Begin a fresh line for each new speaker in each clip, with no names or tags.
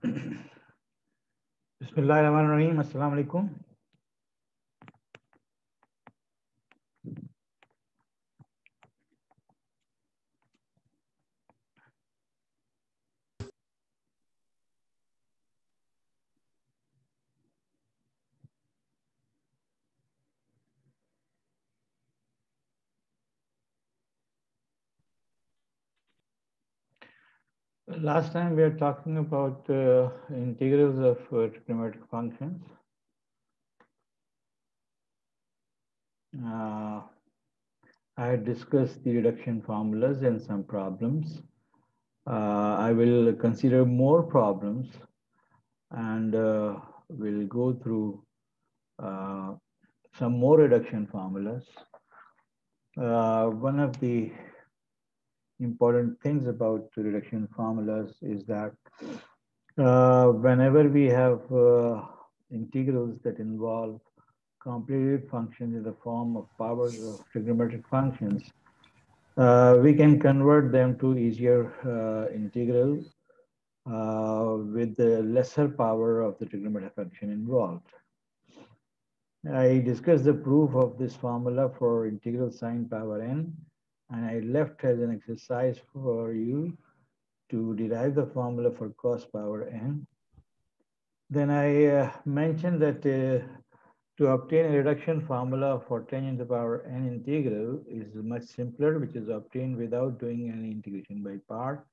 Bismillahirrahmanirrahim. Assalamu alaikum. Last time we were talking about integrals of trigonometric functions. I had discussed the reduction formulas and some problems. I will consider more problems and we'll go through some more reduction formulas. One of the important things about reduction formulas is that whenever we have integrals that involve complicated functions in the form of powers of trigonometric functions, we can convert them to easier integral with the lesser power of the trigonometric function involved. I discussed the proof of this formula for integral sine power n, and I left as an exercise for you to derive the formula for cos power n. Then I mentioned that to obtain a reduction formula for tangent to the power n integral is much simpler, which is obtained without doing any integration by part.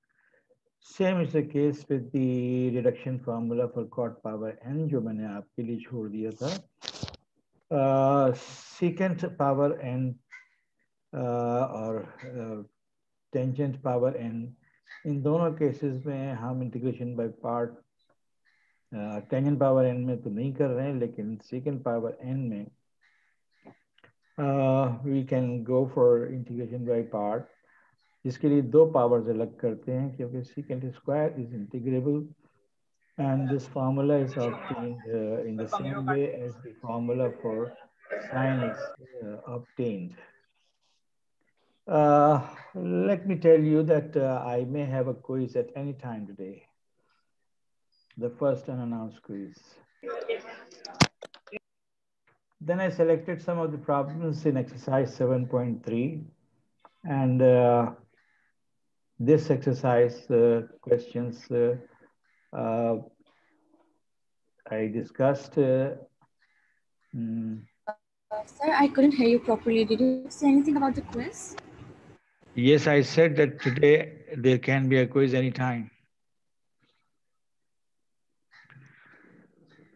Same is the case with the reduction formula for cot power n, जो मैंने आपके लिए छोड़ दिया था. Secant power n और tangent power n, इन दोनों cases में हम integration by part tangent power n में तो नहीं कर रहे हैं, लेकिन सेकेंड पावर n में we can go for integration by part, जिसके लिए दो पावर्स अलग करते हैं क्योंकि secant square is integrable and this formula is obtained in the same way as the formula for sine is obtained. Let me tell you that I may have a quiz at any time today. The first unannounced quiz. Then I selected some of the problems in exercise 7.3, and this exercise questions I discussed.
Sir, I couldn't hear you properly. Did you say anything about the quiz?
Yes, I said that today there can be a quiz anytime.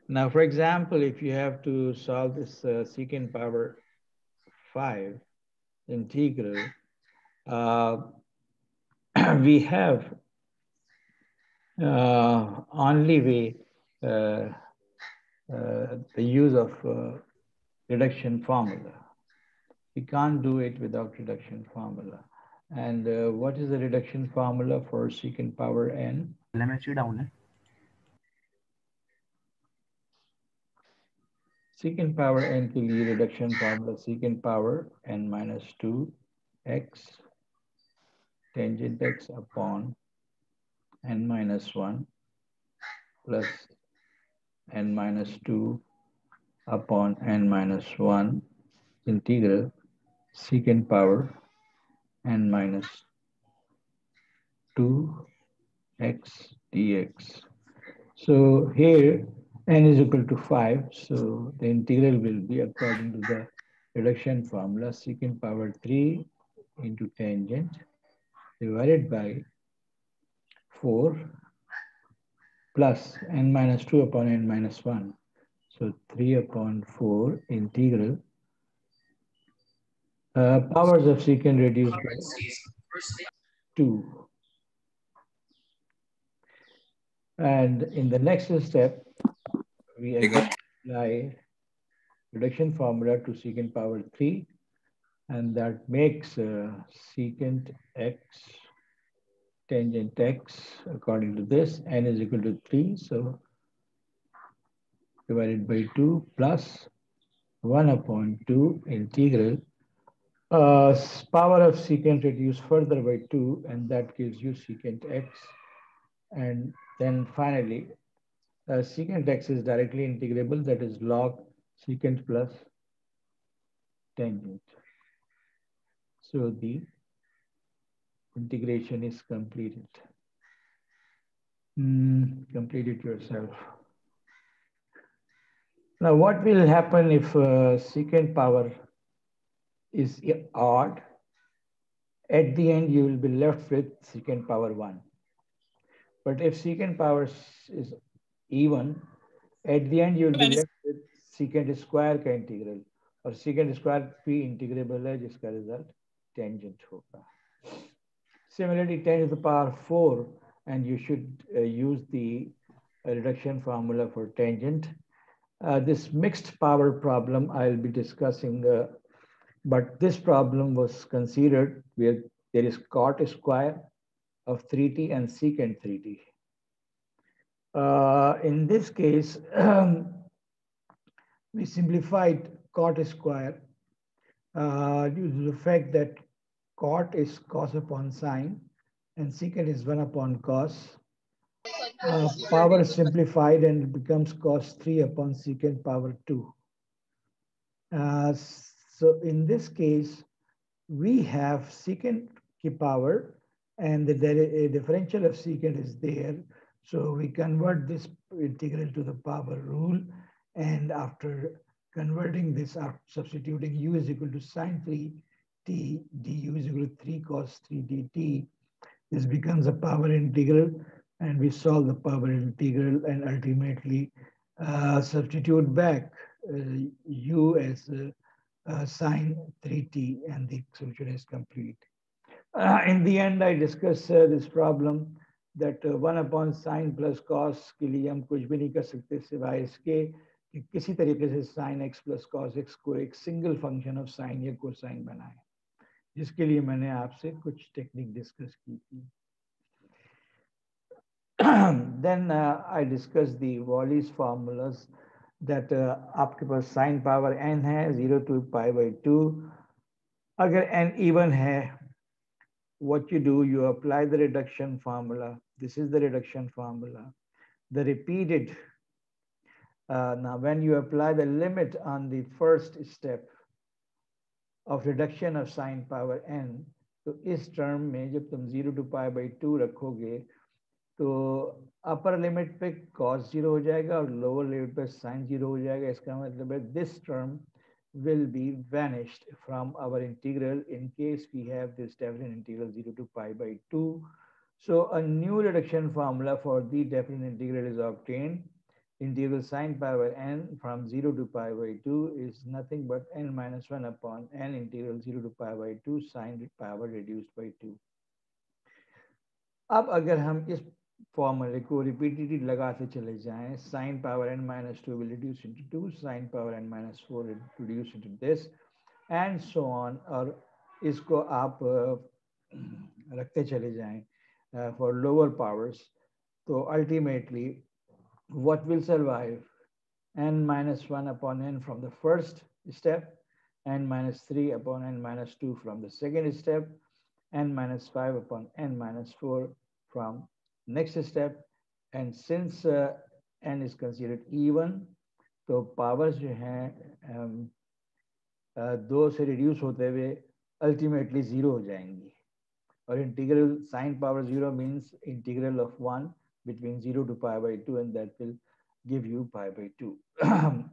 Now, for example, if you have to solve this secant power 5 integral, we have only way the use of reduction formula. We can't do it without reduction formula. And what is the reduction formula for secant power n? Secant power n के लिए reduction formula secant power n minus 2 x tangent x upon n minus 1 plus n minus 2 upon n minus 1 integral secant power n minus 2 x dx. So here n is equal to 5, so the integral will be according to the reduction formula secant power 3 into tangent divided by 4 plus n minus 2 upon n minus 1. So 3 upon 4 integral powers of secant reduced by 2. And in the next step, we again apply reduction formula to secant power 3, and that makes secant x tangent x according to this, n is equal to 3, so divided by 2 plus 1 upon 2 integral power of secant reduced further by 2, and that gives you secant x. And then finally, Secant x is directly integrable, that is log secant plus tangent. So the integration is completed. Complete it yourself. Now, what will happen if secant power is odd? At the end, you will be left with secant power 1. But if secant power is even, at the end, you will be left with secant square का integral. और secant square भी integrable है, जिसका result tangent होगा. Similarly, 10 to the power 4, and you should use the reduction formula for tangent. This mixed power problem I'll be discussing, but this problem was considered where there is cot square of 3t and secant 3t. In this case, we simplified cot square due to the fact that cot is cos upon sine and secant is 1 upon cos. Power is simplified and it becomes cos 3 upon secant power 2. So in this case, we have secant ki power and the differential of secant is there. So we convert this integral to the power rule, and after converting this, substituting u is equal to sine 3t, du is equal to 3 cos 3 dt, this becomes a power integral, and we solve the power integral and ultimately substitute back u as sine 3t, and the solution is complete. In the end, I discuss this problem that 1 upon sine plus cos के लिए हम कुछ भी नहीं कर सकते सिवाय इसके कि किसी तरीके से sin x plus cos x को एक सिंगल फंक्शन ऑफ साइन या कोसाइन बनाए, जिसके लिए मैंने आपसे कुछ टेक्निक डिस्कस की थी. Then I discussed the Wallis formulas that आपके पास sin power n है 0 to pi by 2. अगर n even है, what you do, you apply the reduction formula. This is the reduction formula. The repeated, now when you apply the limit on the first step of reduction of sine power n, तो इस term में जब तुम 0 to pi by 2 रखोगे, तो upper limit पे cos 0 हो जाएगा और लोअर लिमिट पे sin 0 हो जाएगा. इसका मतलब है this term will be vanished from our integral in case we have this definite integral 0 to pi by 2. So a new reduction formula for the definite integral is obtained. Integral sine power n from 0 to pi by 2 is nothing but n minus 1 upon n integral 0 to pi by 2 sine power reduced by 2. अब अगर हम इस फॉर्मूले को repeatedly लगाते चले जाएं, sine power n minus 2 will reduce into 2, sine power n minus 4 will reduce into this, and so on. और इसको आप रखते चले जाएं for lower powers, तो ultimately what will survive? n minus 1 upon n from the first step, n minus 3 upon n minus 2 from the second step, n minus 5 upon n minus 4 from next step. And since n is considered even, तो powers जो हैं 2 से reduce होते हुए ultimately 0 हो जाएंगी. और integral sine power 0 means integral of 1 between 0 to pi by 2, and that will give you pi by 2.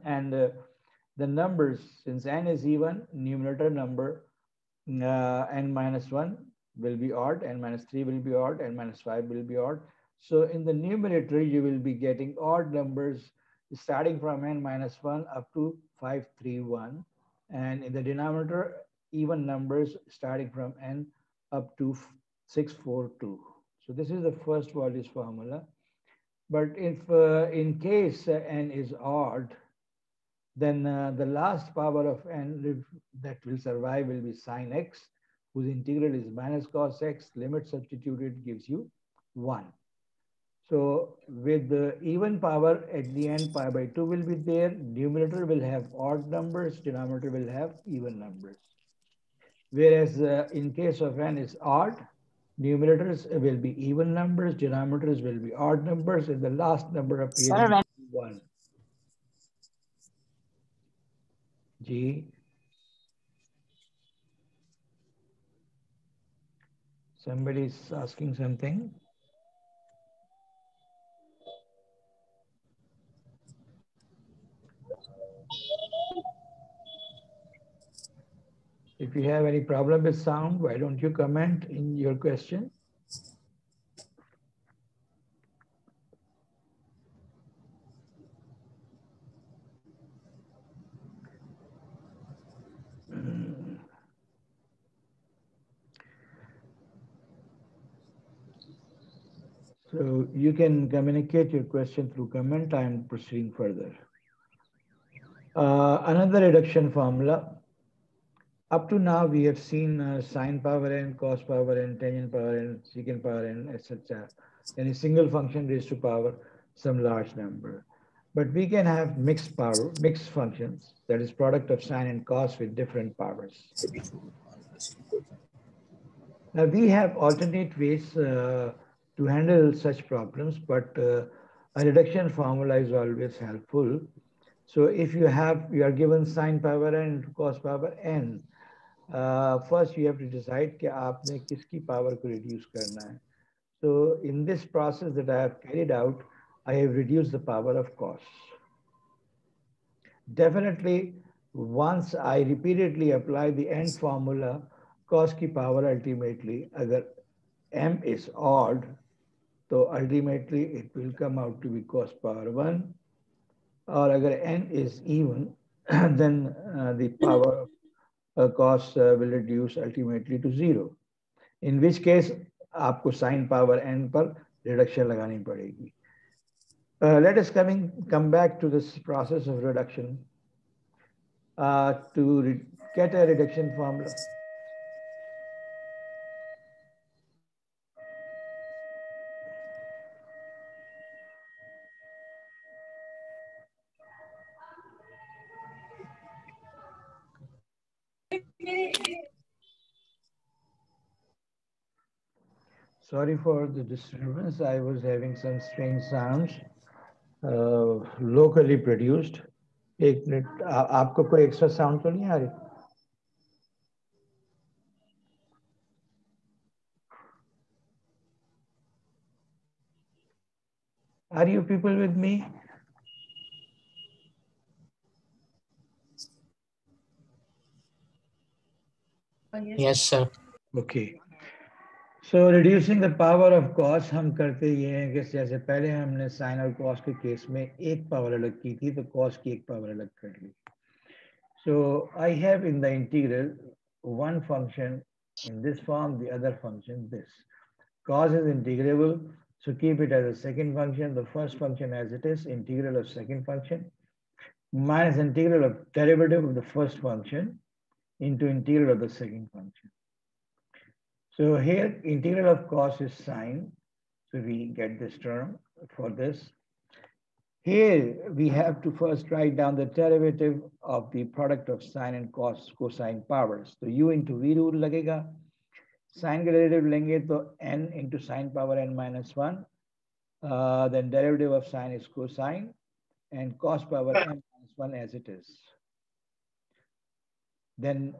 And the numbers, since n is even, numerator number n minus 1 will be odd, n minus 3 will be odd, n minus 5 will be odd. So in the numerator, you will be getting odd numbers starting from n minus 1 up to 531. And in the denominator, even numbers starting from n up to 642. So this is the first Wallis formula. But if in case n is odd, then the last power of n that will survive will be sine x, whose integral is minus cos x. Limit substituted gives you 1. So with the even power at the end, pi by 2 will be there. Numerator will have odd numbers, denominator will have even numbers. Whereas in case of n is odd, Numerators will be even numbers, denominators will be odd numbers, and the last number appearing
Sir,
1. G. Somebody's asking something. If you have any problem with sound, why don't you comment in your question? So you can communicate your question through comment. I am proceeding further. Another reduction formula. Up to now, we have seen sine power n, cos power n, tangent power n, secant power n, etc. Any single function raised to power some large number. But we can have mixed functions, that is product of sine and cos with different powers. Now we have alternate ways to handle such problems, but a reduction formula is always helpful. So if you are given sine power n to cos power n, first you have to decide कि आपने किसकी power को reduce करना है. So in this process that I have carried out, I have reduced the power of cos. Definitely, once I repeatedly apply the end formula, cos की power ultimately, अगर m is odd, so ultimately it will come out to be cos power 1. Or अगर n is even, then the power of cos will reduce ultimately to 0. In which case, आपको sin power n पर reduction लगानी पड़ेगी. Let us come back to this process of reduction. To get a reduction formula. Sorry for the disturbance. I was having some strange sounds locally produced. एक minute, आपको कोई extra sound तो नहीं आ रही? Are you people with me?
Yes, sir.
Okay. So reducing the power of cos हम करते ये हैं कि जैसे पहले हमने sin और cos के केस में एक पावर अलग की थी, तो cos की एक पावर अलग कर ली. So I have in the integral one function in this form, the other function this. Cos is integrable, so keep it as a second function. The first function as it is, integral of second function, minus integral of derivative of the first function into integral of the second function. So here, integral of cos is sine. So we get this term for this. Here, we have to first write down the derivative of the product of sine and cosine powers. So u into v rule लगेगा. Sine का derivative लेंगे तो n into sine power n minus 1. Then derivative of sine is cosine and cos power n minus 1 as it is. Then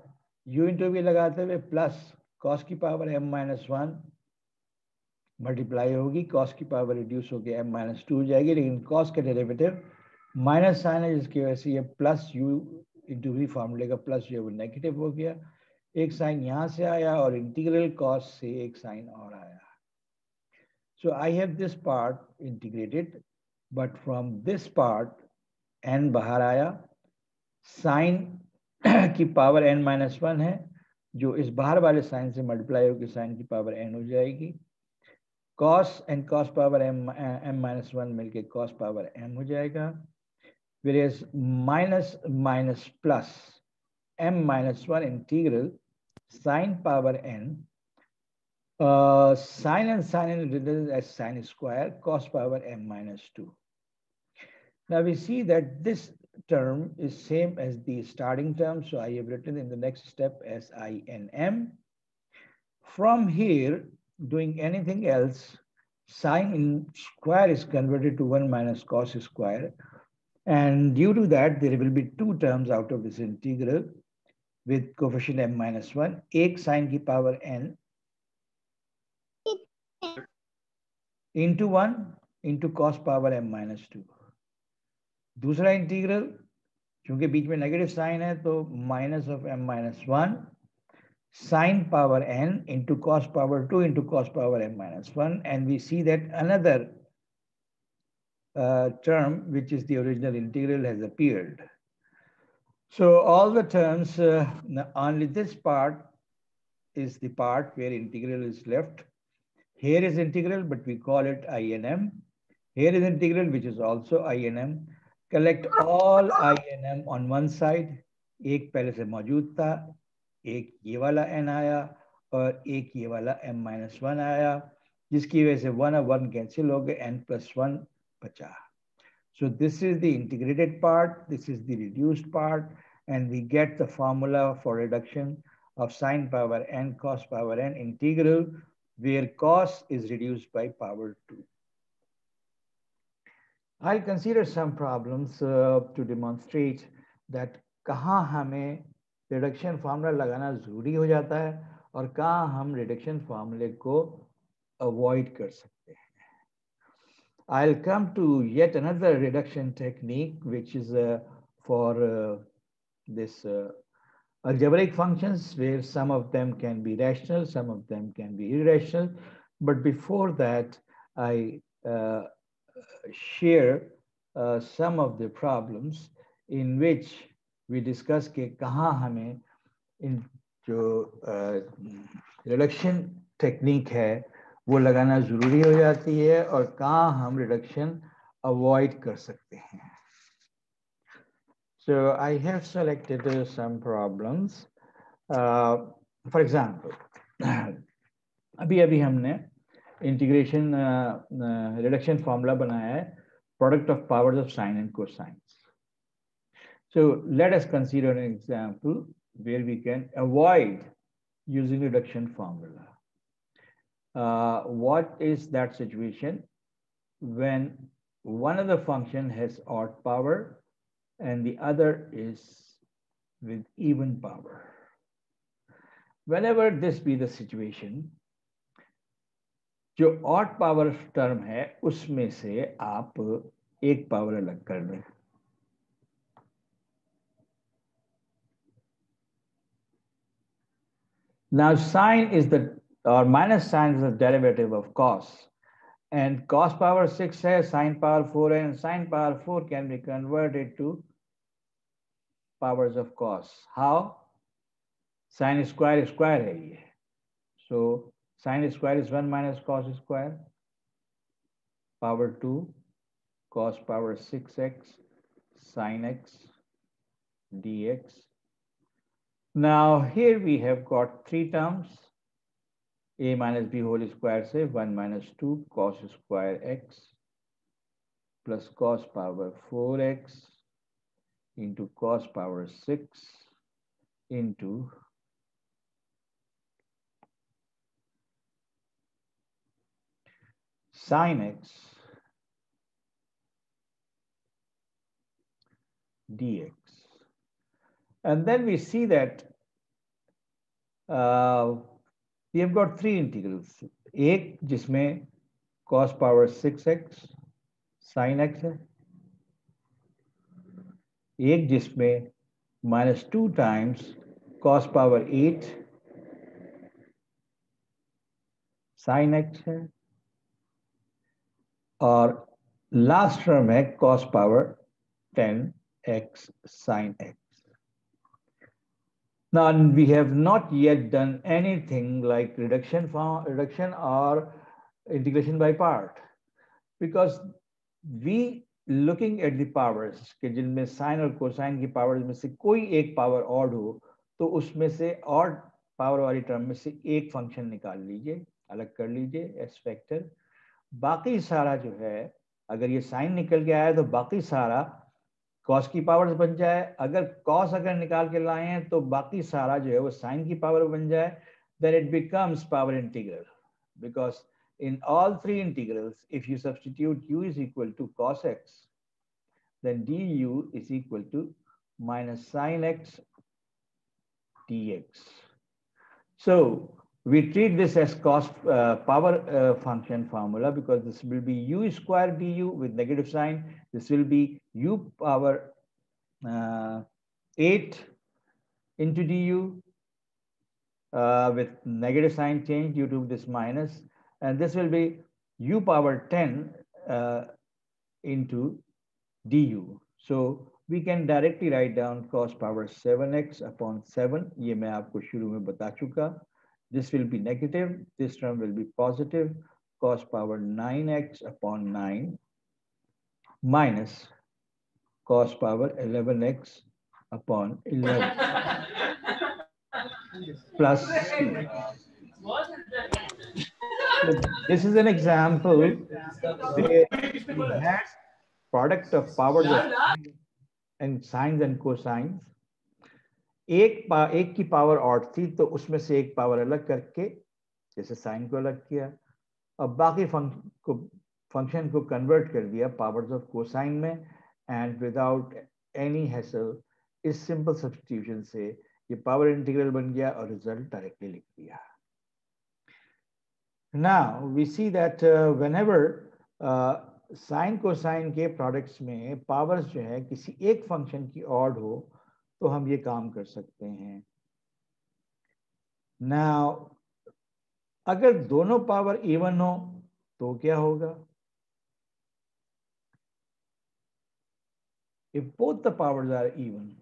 u into v लगाते हुए plus cos की power m minus 1 multiply होगी, cos की power reduce होकर m minus 2 हो जाएगी, लेकिन cos का डेरिवेटिव माइनस साइन है जिसकी वजह से ये प्लस u इंटू v फॉर्मूले का प्लस जो है वो नेगेटिव हो गया. एक साइन यहाँ से आया और इंटीग्रल cos से एक साइन और आया. So I have this part integrated, but from this part n बाहर आया, साइन की पावर n minus 1 है जो इस बाहर वाले साइन से मल्टीप्लाई होकर साइन की पावर n हो जाएगी. cos and cos power m minus 1 मिलके cos power m हो जाएगा. Whereas minus minus plus m minus 1 integral sine power n, sine and sine is written as sine square cos power m minus 2. Now we see that this term is same as the starting term, so I have written in the next step as INM. From here, doing anything else, sine in square is converted to 1 minus cos square. And due to that, there will be two terms out of this integral with coefficient m minus 1, एक sine की power n into 1 into cos power m minus 2. दूसरा integral, क्योंकि बीच में negative sign है, तो minus of m minus 1 sine power n into cos power 2 into cos power m minus 1. And we see that another term, which is the original integral, has appeared. So all the terms, only this part is the part where integral is left. Here is integral, but we call it I and m. Here is integral, which is also I and m. Collect all I and m on one side. एक पहले से मौजूद था, एक ये वाला n आया और एक ये वाला m minus 1 आया, जिसकी वजह से 1 और 1 कैंसिल हो गए, n plus 1 बचा. So this is the integrated part, this is the reduced part, and we get the formula for reduction of sine power n cos power n integral, where cos is reduced by power 2. I'll consider some problems to demonstrate that कहाँ हमें reduction formula लगाना ज़रूरी हो जाता है और कहाँ हम reduction formula को avoid कर सकते हैं. I'll come to yet another reduction technique, which is for this algebraic functions, where some of them can be rational, some of them can be irrational. But before that, I share some of the problems in which we discuss कि कहाँ हमें इन जो reduction technique है वो लगाना जरूरी हो जाती है और कहाँ हम reduction avoid कर सकते हैं. So I have selected some problems. For example, अभी हमने integration reduction formula बनाया है, product of powers of sine and cosines. So let us consider an example where we can avoid using reduction formula. What is that situation? When one of the function has odd power and the other is with even power. Whenever this be the situation, जो odd power term है उसमें से आप एक power अलग कर दें. Now sine is the, or minus sine is the derivative of cos, and cos power 6 है, sine power 4 है, and sine power 4 can be converted to powers of cos. How? Sine square है ये. So sine square is 1 minus cos square, power 2, cos power 6x, sine x, dx. Now here we have got three terms, a minus b whole square say 1 minus 2 cos square x plus cos power 4x into cos power 6 into sine x dx. And then we see that we have got three integrals. एक जिसमें cos power 6x sin x है, एक जिसमें minus 2 times cos power 8 sin x है, और last term है cos power 10x sin x. Now we have not yet done anything like reduction or integration by part, because we looking at the powers कि जिनमें sin और cosine की powers में से कोई एक power odd हो तो उसमें से odd power वाली term में से एक function निकाल लीजिए, अलग कर लीजिए s factor. बाकी सारा जो है, अगर ये sin निकल के आया तो बाकी सारा cos की पावर्स बन जाए, अगर cos अगर निकाल के लाए हैं तो बाकी सारा जो है वो sin की पावर बन जाए, then it becomes power integral. because in all three integrals, if you substitute u is equal to cos x, then du is equal to minus sin x dx. So we treat this as cost power function formula because this will be u square du with negative sign. This will be u power 8 into du with negative sign change due to this minus. And this will be u power 10 into du. So we can directly write down cos power 7x upon 7. ये मैं आपको शुरू में बता चुका. This will be negative. This term will be positive. Cos power 9x upon 9 minus cos power 11x upon 11 plus. So this is an example where we had product of powers of and sines and cosines. एक की power odd थी तो उसमें से एक power अलग करके जैसे साइन को अलग किया और बाकी फंक्शन को कन्वर्ट कर दिया पावर्स ऑफ कोसाइन में एंड विदाउट एनी हैसल इस सिंपल सब्स्टिट्यूशन से ये पावर इंटीग्रल बन गया और रिजल्ट डायरेक्टली लिख दिया. Now we see that whenever sine cosine के प्रोडक्ट्स में पावर्स जो है किसी एक फंक्शन की ऑड हो तो हम ये काम कर सकते हैं. नाउ अगर दोनों पावर इवन हो तो क्या होगा? If both the powers are even.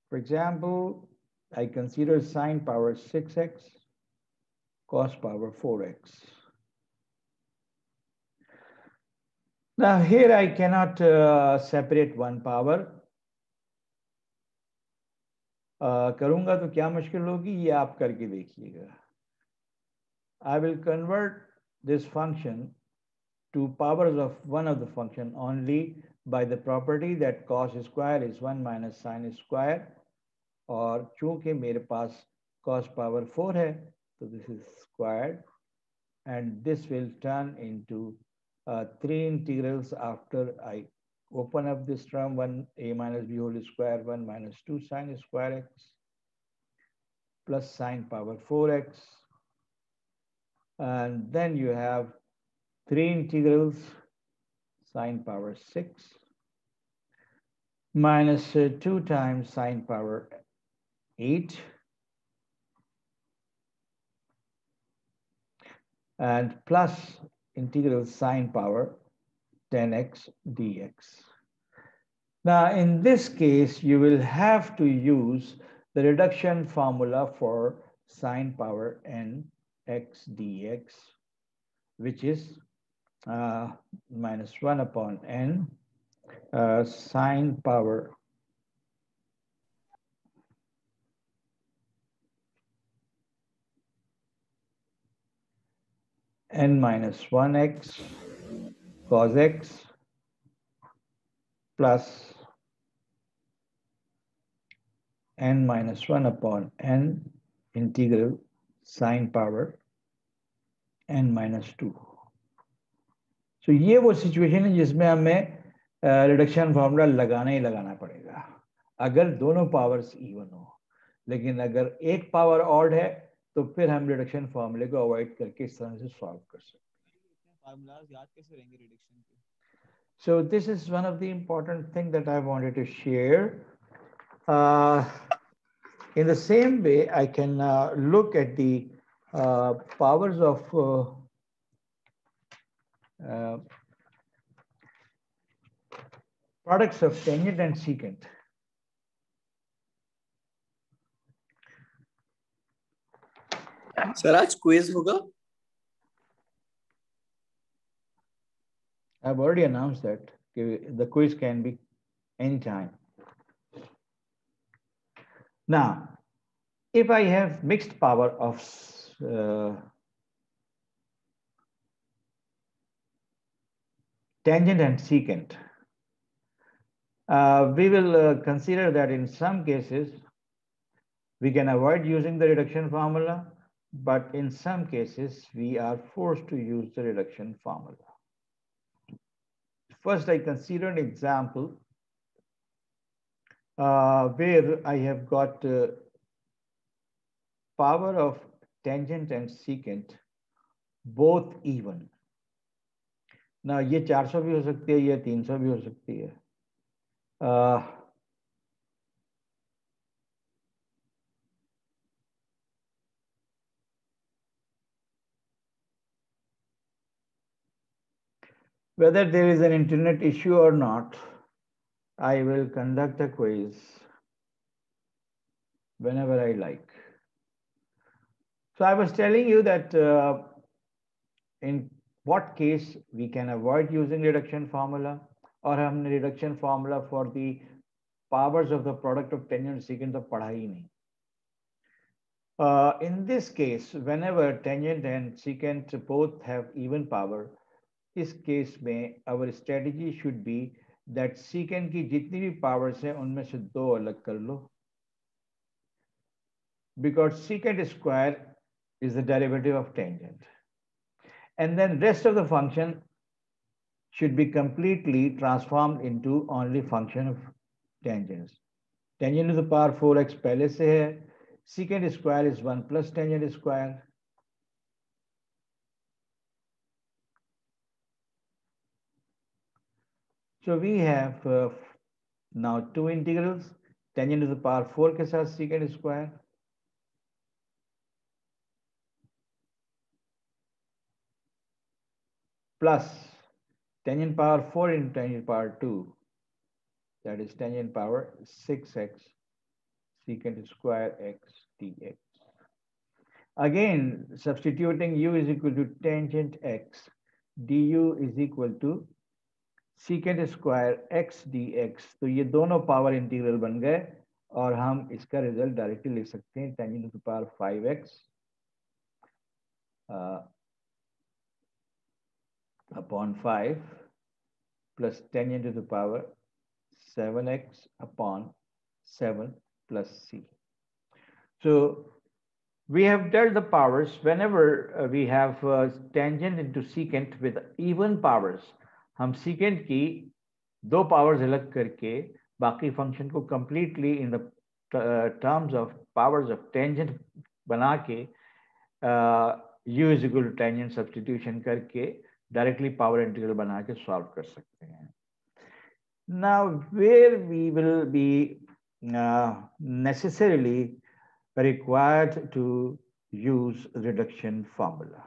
For example, I consider sine power 6x, cos power 4x. Now here I cannot separate one power. करूंगा तो क्या मुश्किल होगी ये आप करके देखिएगा. I will convert this function to powers of one of the function only by the property that cos square is 1 minus sin square. और चूंकि मेरे पास cos power 4 है तो this is squared and this will turn into 3 integrals after I open up this term 1a minus b whole square 1 minus 2 sin square x plus sin power 4x, and then you have 3 integrals sin power 6 minus 2 times sin power 8 and plus integral sin power 10x dx. Now, in this case, you will have to use the reduction formula for sin power n x dx, which is minus 1 upon n sin power n minus 1x cos x plus n minus 1 upon n integral sin power n minus 2. So ये वो situation है जिसमें हमें reduction formula लगाना ही लगाना पड़ेगा अगर दोनों पावर्स इवन हो. लेकिन अगर एक पावर ऑड है तो फिर हम रिडक्शन फॉर्मूले को अवॉइड करके इस तरह से सॉल्व कर सकते हैं.
फार्मूलाज याद कैसे रहेंगे रिडक्शन के?
So this is one of the important things that I wanted to share. In the same way, I can look at the powers of products of tangent and secant.
Sir आज quiz होगा?
I've already announced that the quiz can be anytime. Now, if I have mixed power of tangent and secant, we will consider that in some cases, we can avoid using the reduction formula but in some cases, we are forced to use the reduction formula. First, I consider an example where I have got power of tangent and secant both even. Now, ये 400 भी हो सकती है, ये 300 भी हो सकती है. Whether there is an internet issue or not, I will conduct a quiz whenever I like. So I was telling you that in what case we can avoid using reduction formula, और हमने reduction formula for the powers of the product of tangent and secant तो पढ़ा ही नहीं. In this case, whenever tangent and secant both have even power, इस case में our strategy should be that secant की जितनी भी powers हैं उनमें से दो अलग कर लो, because secant square is the derivative of tangent, and then rest of the function should be completely transformed into only function of tangents. Tangent to the power 4x पहले से है, secant square is 1 plus tangent square. So we have now two integrals, tangent to the power 4 के साथ secant square, plus tangent power 4 into tangent power 2, that is tangent power 6x secant square x dx. Again, substituting u is equal to tangent x, du is equal to secant square x dx. तो ये दोनों power integral बन गए और हम इसका result directly लिख सकते हैं tangent to the power 5x upon 5 plus tangent to the power 7x upon 7 plus c. So we have dealt the powers whenever we have tangent into secant with even powers. हम secant की दो powers अलग करके बाकी function को completely in the terms of powers of tangent बना के u is equal to tangent substitution करके directly power integral बना के solve कर सकते हैं. Now, where we will be necessarily required to use reduction formula.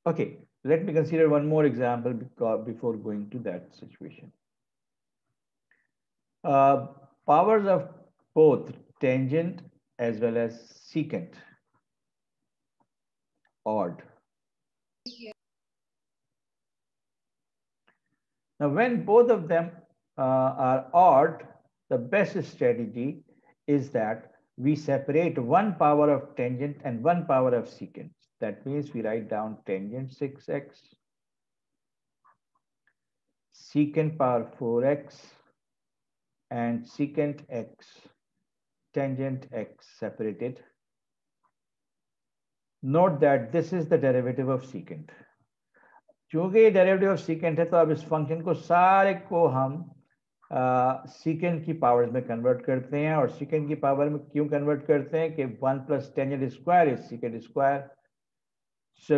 Okay, let me consider one more example before going to that situation. Powers of both tangent as well as secant, odd. Now, when both of them are odd, the best strategy is that we separate one power of tangent and one power of secant. That means we write down tangent 6x, secant power 4x, and secant x, tangent x separated. Note that this is the derivative of secant. चूंकि ये derivative of secant है तो अब इस function को सारे को हम secant की पावर्स में कन्वर्ट करते हैं, और secant की पावर में क्यों कन्वर्ट करते हैं कि 1 plus tangent square is secant square. So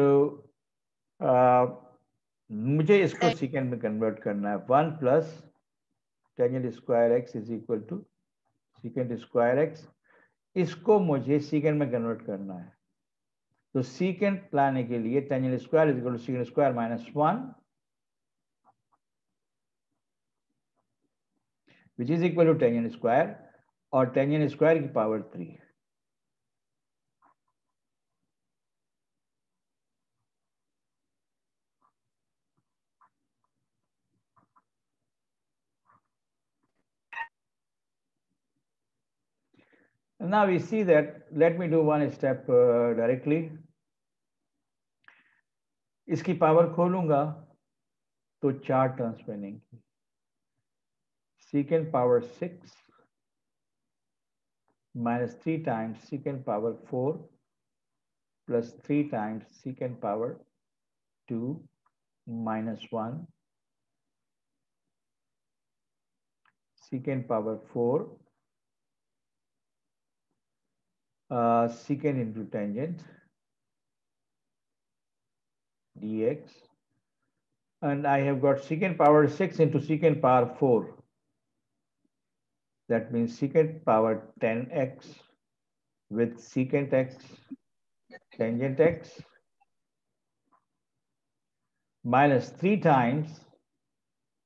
मुझे इसको secant में कन्वर्ट करना है. 1 plus tangent square x is equal to secant square x. इसको मुझे secant में कन्वर्ट करना है. तो secant लाने के लिए tangent square is equal to secant square minus 1, which is equal to tangent square, और tangent square की power 3. And now we see that, let me do one step directly. इसकी पावर खोलूंगा तो 4 टर्म्स बनेंगी. secant power 6 minus 3 times secant power 4 plus 3 times secant power 2 minus 1 secant power 4 secant into tangent dx, and I have got secant power 6 into secant power 4. That means secant power 10x with secant x tangent x minus 3 times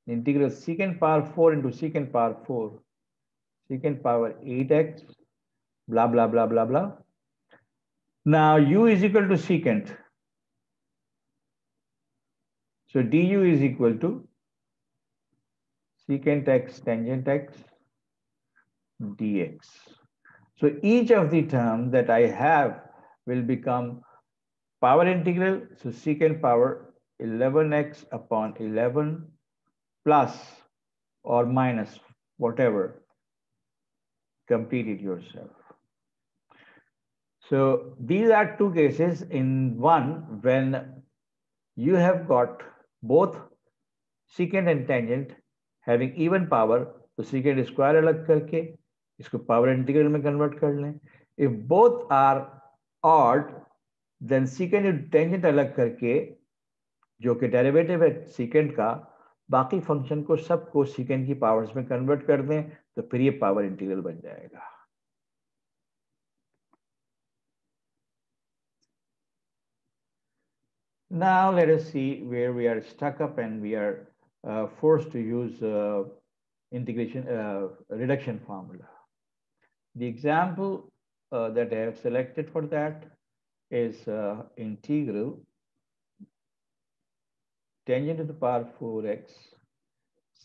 integral secant power 4 into secant power 4 secant power 8x blah blah blah blah blah. Now u is equal to secant, so du is equal to secant x tangent x dx. So each of the terms that I have will become power integral, so secant power 11x upon 11 plus or minus whatever. Complete it yourself. So these are two cases. In one, when you have got both secant and tangent having even power, तो secant square अलग करके इसको power integral में convert कर लें. If both are odd, then secant and tangent अलग करके जो कि डेरिवेटिव है secant का, बाकी फंक्शन को सबको secant की पावर्स में कन्वर्ट कर दें, तो फिर ये पावर इंटीग्रल बन जाएगा. Now let us see where we are stuck up and we are forced to use reduction formula. The example that I have selected for that is integral tangent to the power 4x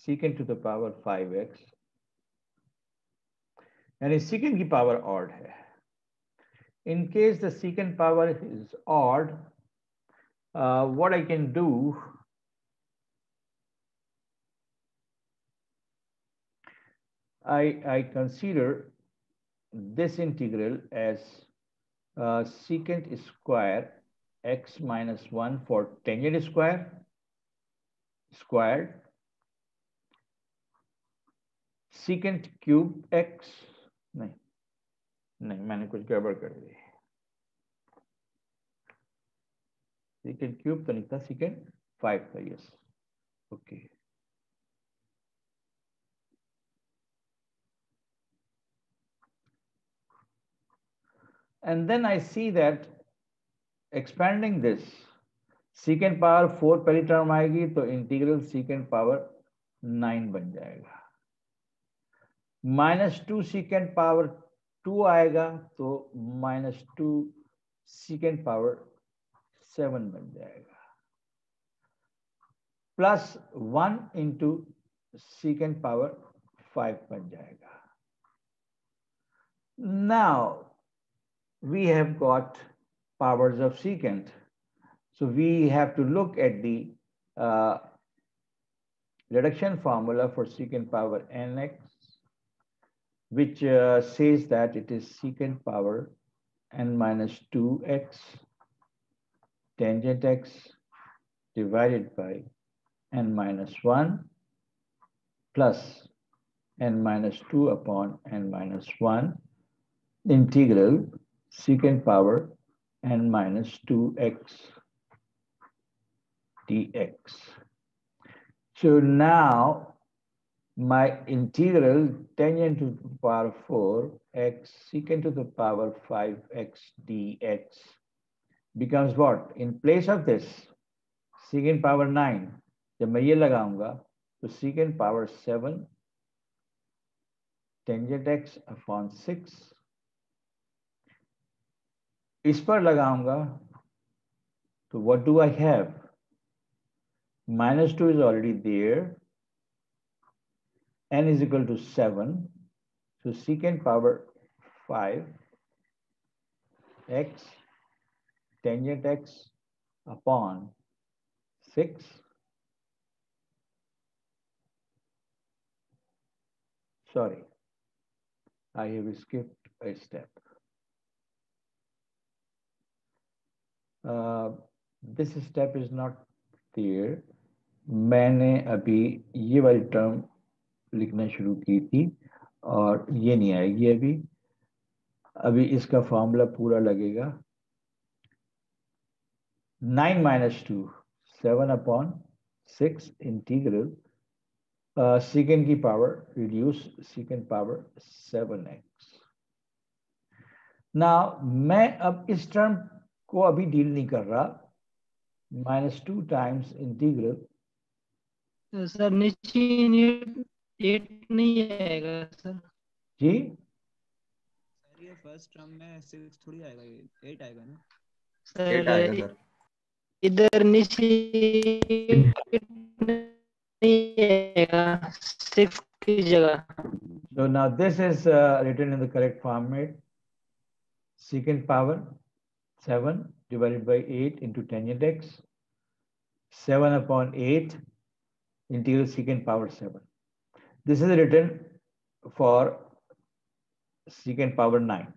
secant to the power 5x, and इस secant की power odd है. In case the secant power is odd, what I can do, I consider this integral as secant square x minus 1 for tangent square squared secant cube x, नहीं मैंने कुछ गड़बड़ कर दी. secant cube तो नहीं था, secant 5 था. yes, okay. And then I see that expanding this secant power 4 पहली टर्म आएगी तो इंटीग्रल secant power 9 बन जाएगा. -2 secant power 2 आएगा तो -2 secant power 7 बन जाएगा. प्लस 1 into secant power 5 बन जाएगा. Now we have got powers of secant. So we have to look at the reduction formula for secant power nx, which says that it is secant power n minus 2x tangent x divided by n minus 1 plus n minus 2 upon n minus 1 integral secant power n minus 2x dx. So now my integral tangent to the power 4 x secant to the power 5x dx becomes what? In place of this secant power 9, जब मैं ये लगाऊंगा तो secant power 7 tangent x upon 6, इस पर लगाऊंगा तो what do I have? -2 is already there, n is equal to 7, so secant power 5 x tangent x upon 6 Sorry, I have skipped a step. This step is not there. मैंने अभी ये वाली term लिखना शुरू की थी और ये नहीं आएगी अभी। अभी इसका फॉर्मूला पूरा लगेगा। 9 minus 2, 7 upon 6 integral secant की power reduce secant power 7x। Now मैं अब इस टर्म को अभी डील नहीं कर रहा। -2 times integral।
सर नीचे 8 नहीं आएगा सर।
जी
सर ये फर्स्ट टर्म में 6 थोड़ी आएगा, ये 8 आएगा ना।
सर इधर नीचे 8 नहीं आएगा 6 की जगह।
So now this is written in the correct format. Secant power 7 divided by 8 into tangent x, 7 upon 8 integral secant power 7. This is written for secant power 9.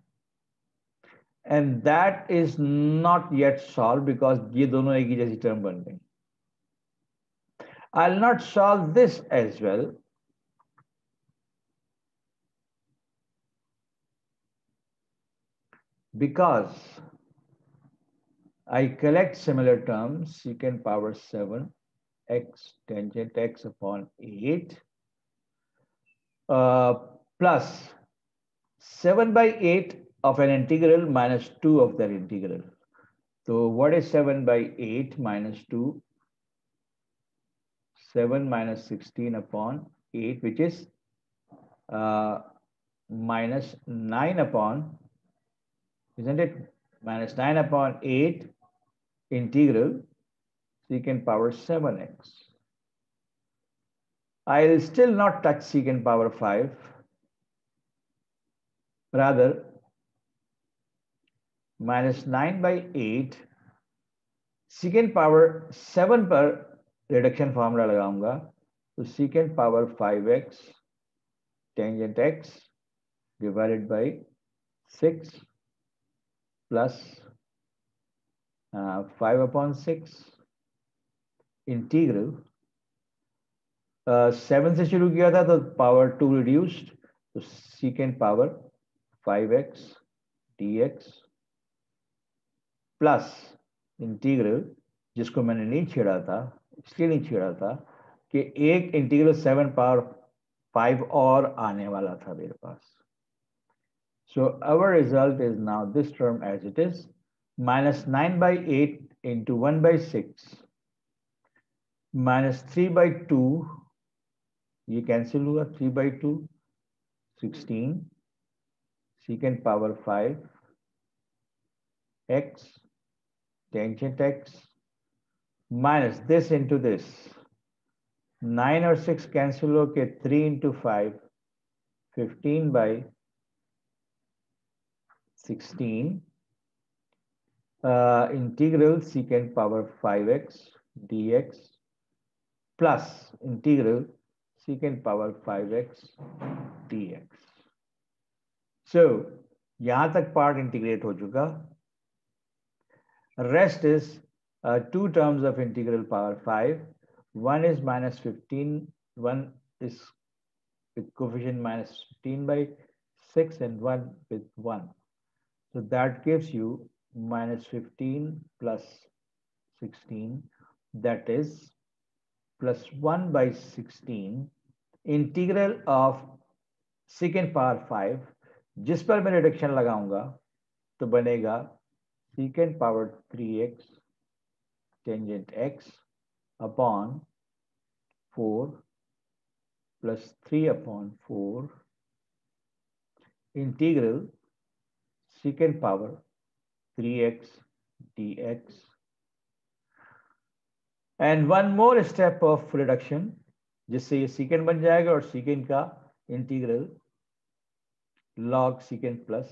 And that is not yet solved because ये दोनों एक ही जैसी term बन गई। I'll not solve this as well. Because I collect similar terms, secant power 7 x tangent x upon 8 plus 7 by 8 of an integral minus 2 of that integral. So what is 7 by 8 minus 2? 7 minus 16 upon 8, which is minus 9 upon, isn't it? Minus 9 upon 8 integral secant power 7x. I'll still not touch secant power 5. Rather, minus 9 by 8 secant power 7 पर reduction formula लगाऊंगा, तो secant power 5x tangent x divided by 6 plus 5 upon 6 integral 7 से शुरू किया था तो power 2 reduced, तो secant power 5x dx plus integral जिसको मैंने नहीं छेड़ा था, इसलिए नहीं छेड़ा था कि एक इंटीग्रल 7 पावर 5 और आने वाला था मेरे पास। So our result is now this term as it is, minus 9 by 8 into 1 by 6 minus 3 by 2, ये कैंसिल हुआ, 3 by 2 16 secant power 5 x tangent x minus this into this, 9 और 6 cancel हो के 3 into 5, 15 by 16 integral secant power 5x dx plus integral secant power 5x dx. So यहाँ तक part integrate हो चुका। Rest is two terms of integral power 5. One is minus 15, one is with coefficient minus 15 by 6 and one with 1. So that gives you minus 15 plus 16, that is plus 1 by 16 integral of secant power 5, जिस पर मैं reduction लगाऊंगा तो बनेगा secant power 3x tangent x upon 4 plus 3 upon 4 integral secant power 3x dx. And one more step of reduction, जिससे ये secant बन जाएगा और secant का integral log secant plus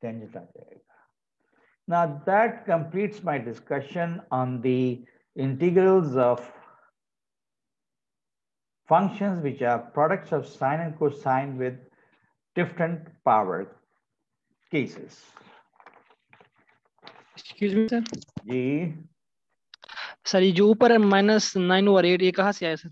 tangent आ जाएगा. Now that completes my discussion on the integrals of functions which are products of sine and cosine with different power cases.
Excuse me sir,
जी
sir ये जो ऊपर है -9/8 ये कहाँ से आया सर?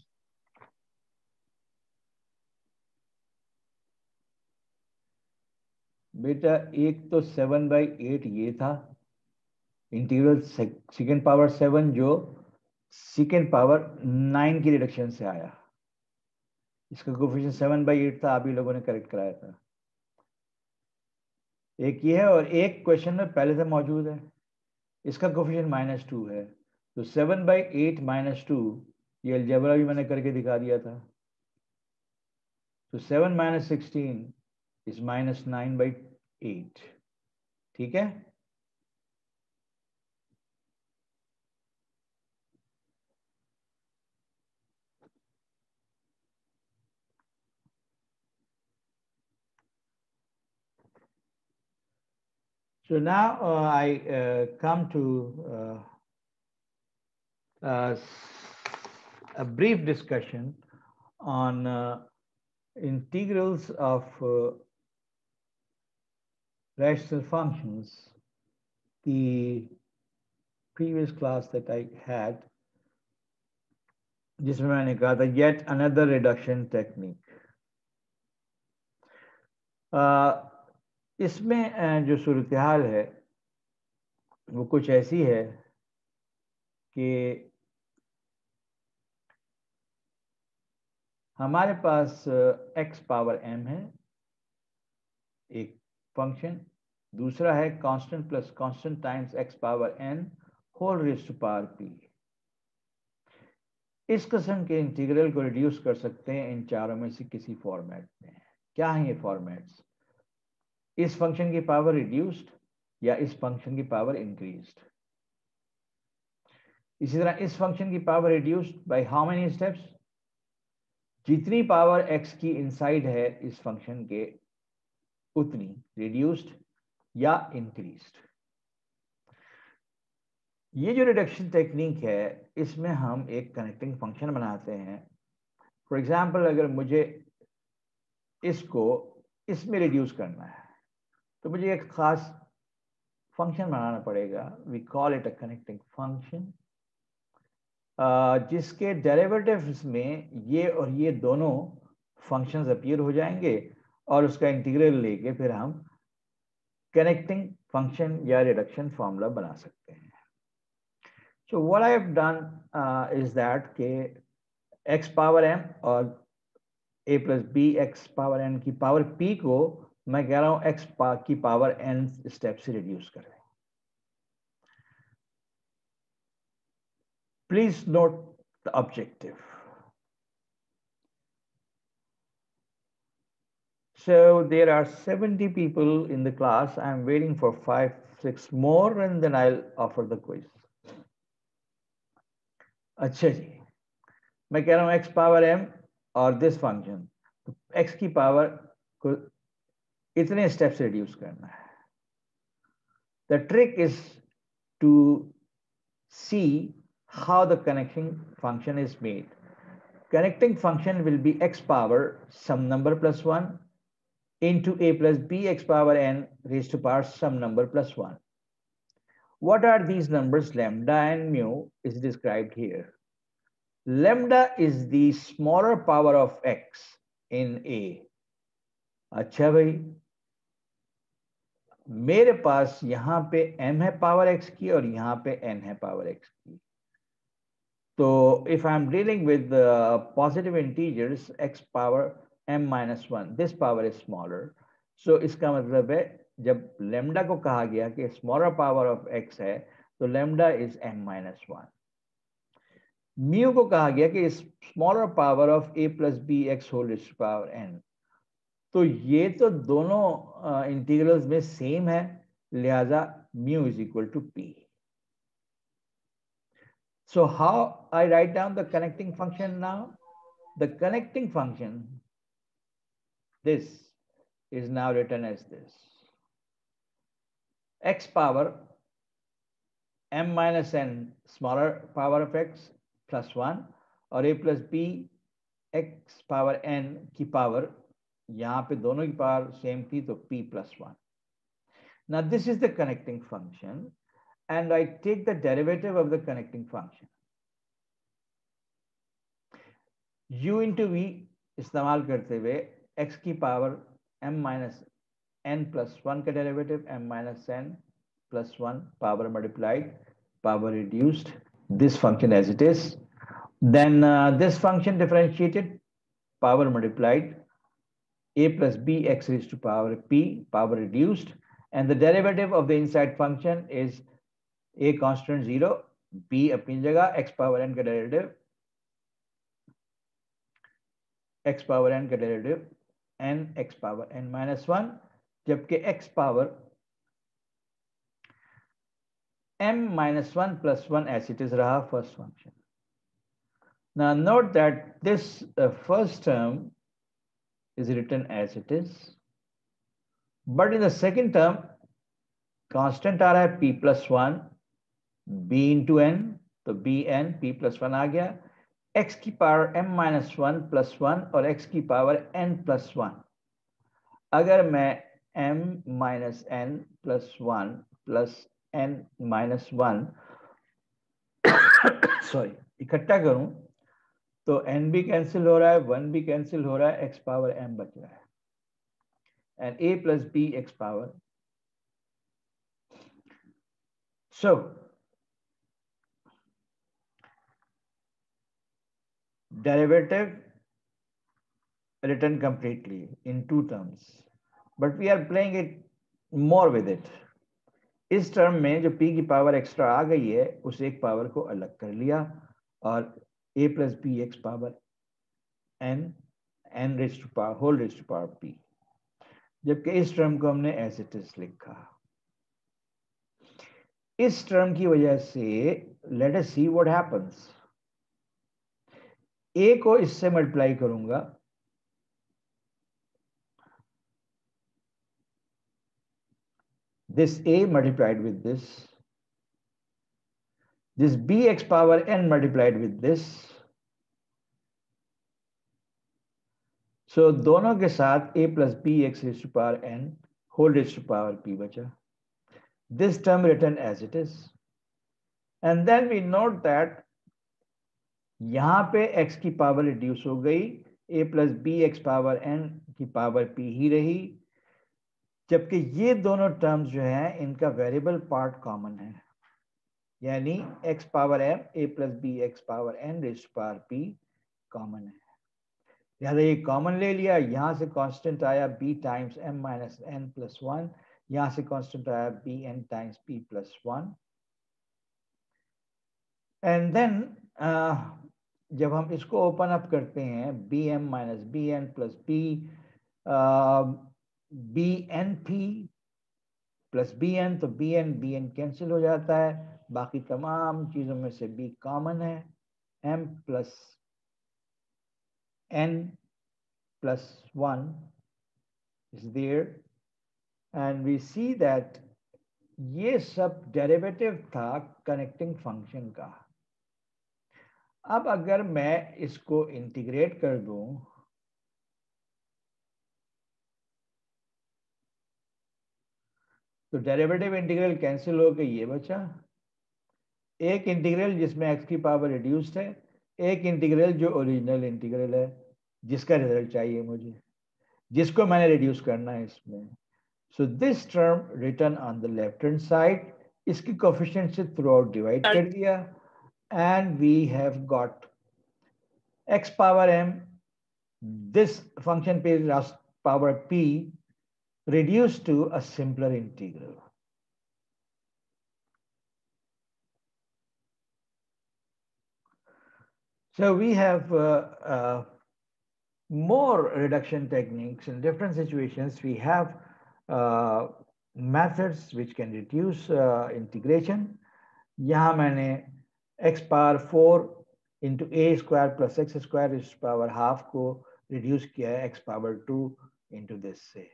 बेटा एक तो 7/8 ये था इंटीग्रल सेकेंड पावर 7 जो सेकेंड पावर 9 की रिडक्शन से आया, इसका कोफिशिएंट 7/8 था, आप ही लोगों ने करेक्ट कराया था। एक ये है और एक क्वेश्चन में पहले से मौजूद है, इसका कोफिशिएंट -2 है, तो 7/8 -2 ये अलजेब्रा भी मैंने करके दिखा दिया था। तो 7 - 16 इज -9/8, ठीक है। So now I come to a brief discussion on integrals of rational functions. The previous class that I had, जिसमें मैंने कहा था yet another reduction technique. इसमें जो सूरत हाल है वो कुछ ऐसी है कि हमारे पास x पावर m है एक फंक्शन, दूसरा है constant plus constant times x power n whole raised to power p। इस किस्म के इंटीग्रल को रिड्यूस कर सकते हैं इन चारों में से किसी फॉर्मेट में। क्या है ये फॉर्मेट्स? इस फंक्शन की पावर रिड्यूस्ड या इस फंक्शन की पावर इंक्रीज्ड। इसी तरह इस फंक्शन की power reduced by how many steps? जितनी पावर x की इनसाइड है इस फंक्शन के उतनी रिड्यूस्ड या इंक्रीज्ड। ये जो रिडक्शन टेक्निक है इसमें हम एक कनेक्टिंग फंक्शन बनाते हैं। फॉर एग्जांपल अगर मुझे इसको इसमें रिड्यूस करना है तो मुझे एक खास फंक्शन बनाना पड़ेगा, we call it a connecting function, जिसके डेरिवेटिव्स में ये और ये दोनों फंक्शंस अपीयर हो जाएंगे और उसका इंटीग्रल लेके फिर हम कनेक्टिंग फंक्शन या रिडक्शन फॉर्मूला बना सकते हैं। So what I have done is that के x पावर m और a plus b x power n की पावर p को मैं कह रहा हूं x की पावर n स्टेप से रिड्यूस करें। Please note the objective. So there are 70 people in the class. I'm waiting for 5-6 more and then I'll offer the quiz. अच्छा जी, मैं कह रहा हूं x पावर m और दिस फंक्शन, तो x की पावर को इतने स्टेप से रिड्यूस करना है। The trick is to see how the connecting function is made. Connecting function will be x power some number plus 1 into a plus b x power n raised to power some number plus 1. What are these numbers? Lambda and mu is described here. Lambda is the smaller power of x in a. अच्छा भाई, मेरे पास यहां पे m है power x की और यहां पे n है पावर x की। तो if I'm dealing with the positive integers x power m minus 1, this power is smaller. So इसका मतलब है जब lambda को कहा गया कि smaller power of x है तो lambda is m minus 1. mu को कहा गया कि smaller power of a plus b x whole raised to power n. तो ये तो दोनों इंटीग्रल्स में सेम है, लिहाजा mu is equal to p. So how I write down the connecting function now? The connecting function, this is now written as this. X power m minus n smaller power of x plus 1 or a plus b x power n की power, यहाँ पे दोनों की power same थी तो p plus 1. Now this is the connecting function and I take the derivative of the connecting function. u into v इस्तेमाल करते हुए x की power m minus n plus 1 का derivative m minus n plus 1 power multiplied, power reduced, this function as it is. Then this function differentiated, power multiplied, a plus b x raised to power p, power reduced, and the derivative of the inside function is a constant 0, b अपनी जगह, x power n का derivative, x power n का derivative n x power n minus 1, जबकि x power m minus 1 plus 1 as it is रहा first function. Now note that this first term is written as it is, but in the second term constant आ रहा है p plus 1 b into n, तो bn p plus 1 आ गया, x की power m minus 1 plus 1 और x की power n plus 1. अगर मैं m minus n plus 1 plus n minus 1 sorry इकट्ठा करूं तो n भी कैंसिल हो रहा है, 1 भी कैंसिल हो रहा है, x पावर m बच रहा है, and a plus b x power. So derivative written completely in two terms, but we are playing it more with it. इस टर्म में जो p की पावर एक्स्ट्रा आ गई है उस एक पावर को अलग कर लिया और a plus b x power n raised to power whole raised to power p, जबकि इस टर्म को हमने as it is लिखा. इस टर्म की वजह से let us see what happens. a को इससे मल्टीप्लाई करूंगा, this a multiplied with this bx power n multiplied with this, so दोनों के साथ a plus bx raised to power n whole raised to power p बचा. This term written as it is, and then we note that यहाँ पे x की power reduce हो गई, a plus bx power n की power p ही रही, जबकि ये दोनों टर्म्स जो हैं इनका वेरिएबल पार्ट कॉमन है, यानी x power m a plus b x power n raised to power p common है. लिहाजा ये कॉमन ले लिया, यहाँ से कांस्टेंट आया b times m minus n plus 1, यहाँ से कांस्टेंट आया b n times p plus 1, and then जब हम इसको ओपन अप करते हैं bm minus bn plus p bnp plus bn, तो bn कैंसिल हो जाता है, बाकी तमाम चीजों में से b कॉमन है, m plus n plus 1 is there, and we see that ये सब डेरिवेटिव था कनेक्टिंग फंक्शन का. अब अगर मैं इसको इंटीग्रेट कर दूं तो डेरिवेटिव इंटीग्रल कैंसिल होकर ये बचा, एक इंटीग्रल जिसमें x की पावर रिड्यूस्ड है, एक इंटीग्रल जो ओरिजिनल इंटीग्रल है जिसका रिजल्ट चाहिए मुझे, जिसको मैंने रिड्यूस करना है इसमें. So this term written on the left hand side, इसकी कोएफिशिएंट से थ्रू आउट डिवाइड कर दिया, and we have got x power m, this function पे power p reduced to a simpler integral. So we have more reduction techniques in different situations. We have methods which can reduce integration. यहाँ मैंने x power 4 into a square plus x square is power half को reduce किया है x power 2 into this से.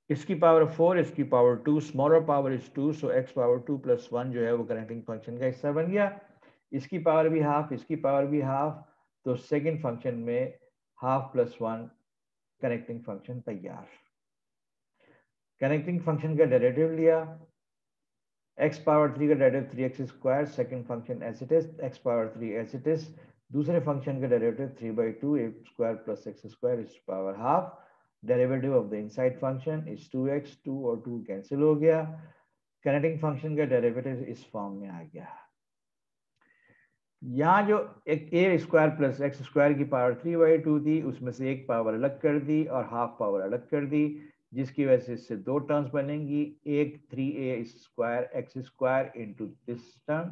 इसकी power 4, इसकी power 2, smaller power is 2, so x power 2 plus 1 जो है वो कनेक्टिंग फंक्शन का हिस्सा बन गया. इसकी पावर भी हाफ, इसकी पावर भी हाफ, तो सेकंड फंक्शन में हाफ प्लस 1 कनेक्टिंग फंक्शन तैयार। कनेक्टिंग फंक्शन का डेरिवेटिव लिया, x पावर 3 का derivative 3x square, second function as it is, x power 3 as it is, दूसरे फंक्शन का derivative 3/2 a square plus x square is power half, derivative of the inside function is 2x, 2 और 2 cancel हो गया, connecting function का derivative इस form में आ गया। यहाँ जो एक a square plus x square की पावर 3/2 थी, उसमें से एक पावर अलग कर दी और हाफ पावर अलग कर दी, जिसकी वजह से इससे दो टर्म्स बनेंगी, एक 3a square x square into this term,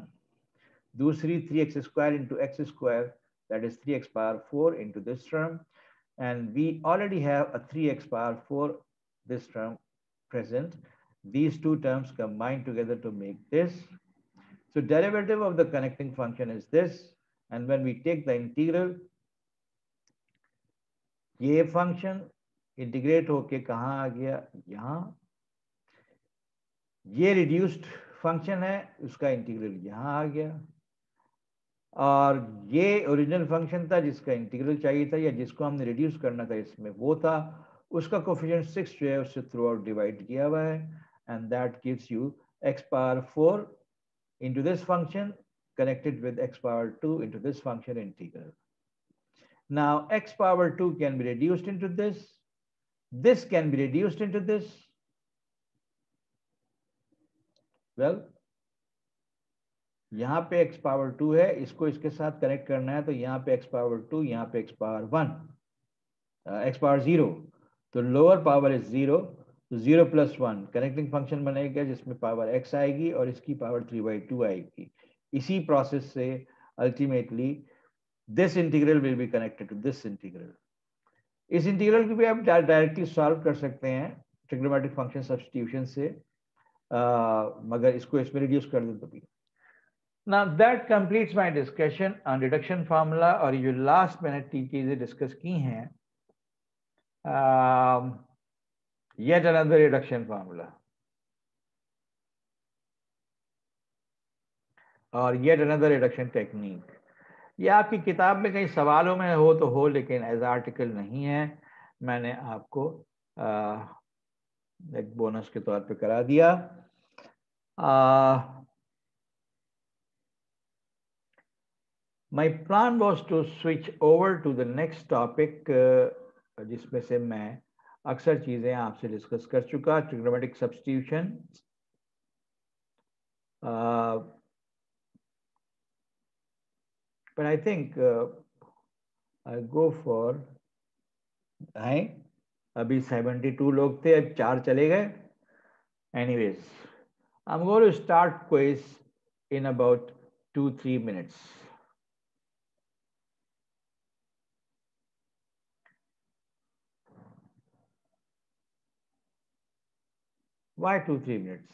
दूसरी 3x square into x square, that is 3x power 4 into this term, and we already have a 3x power 4 this term present. These two terms combine together to make this. So derivative of the connecting function is this, and when we take the integral, ये function integrate होके कहाँ आ गया, यहाँ, ये reduced function है, उसका integral यहाँ आ गया, और ये ओरिजिनल फंक्शन था जिसका इंटीग्रल चाहिए था या जिसको हमने रिड्यूस करना था, इसमें वो था, उसका कोफिशिएंट 6 जो है उससे थ्रू आउट डिवाइड किया हुआ है, and that gives you x power 4 into this function connected with x power 2 into this function integral. Now x power 2 can be reduced into this can be reduced into this. Well, यहाँ पे x power 2 है, इसको इसके साथ connect करना है, तो यहाँ पे x पावर 2, यहाँ पे x पावर 1, x पावर 0, तो लोअर पावर इज 0, तो 0 प्लस 1 कनेक्टिंग फंक्शन बनेगा जिसमें पावर x आएगी और इसकी पावर 3/2 आएगी। इसी प्रोसेस से ultimately this integral will be connected to this integral. इस इंटीग्रल को भी आप डायरेक्टली सॉल्व कर सकते हैं ट्रिग्नोमेट्रिक फंक्शन सब्स्टिट्यूशन से, मगर इसको इसमें रिड्यूस कर दें तो भी। Now that completes my discussion on reduction formula, और ये जो लास्ट मैंने तीन चीजें डिस्कस की हैं, yet another reduction formula और yet another reduction technique। ये आपकी किताब में कहीं सवालों में हो तो हो, लेकिन एज आर्टिकल नहीं है, मैंने आपको एक बोनस के तौर पे करा दिया। My plan was to switch over to the next topic, जिसमें से मैं अक्सर चीजें आपसे डिस्कस कर चुका, trigonometric substitution. But I think I go for, अभी 72 लोग थे, अब 4 चले गए। Anyways, I'm going to start quiz in about 2-3 minutes. Why 2-3 minutes?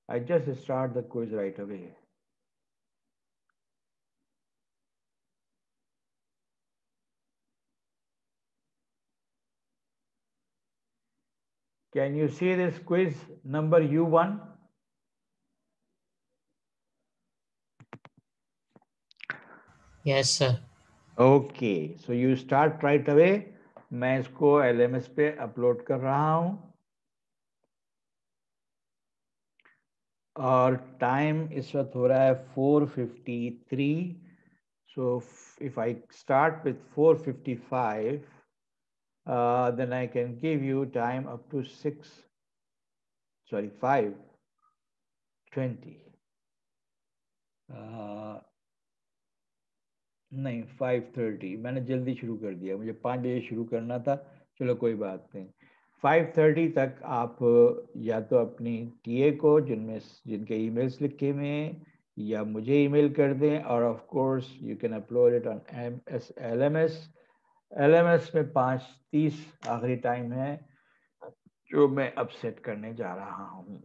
I just start the quiz right away. Can you see this quiz number U1?
Yes, sir.
Okay, so you start right away. मैं इसको LMS पे upload कर रहा हूँ, और time इस वक्त हो रहा है 4:53. So if I start with 4:55, then I can give you time up to 5:20. नहीं, 5:30, मैंने जल्दी शुरू कर दिया, मुझे 5 बजे शुरू करना था, चलो कोई बात नहीं। 5:30 तक आप या तो अपनी टीए को, जिनके ईमेल्स लिखे हुए हैं, या मुझे ईमेल कर दें, और of course you can upload it on LMS में 5:30 आखिरी टाइम है जो मैं अब सेट करने जा रहा हूँ।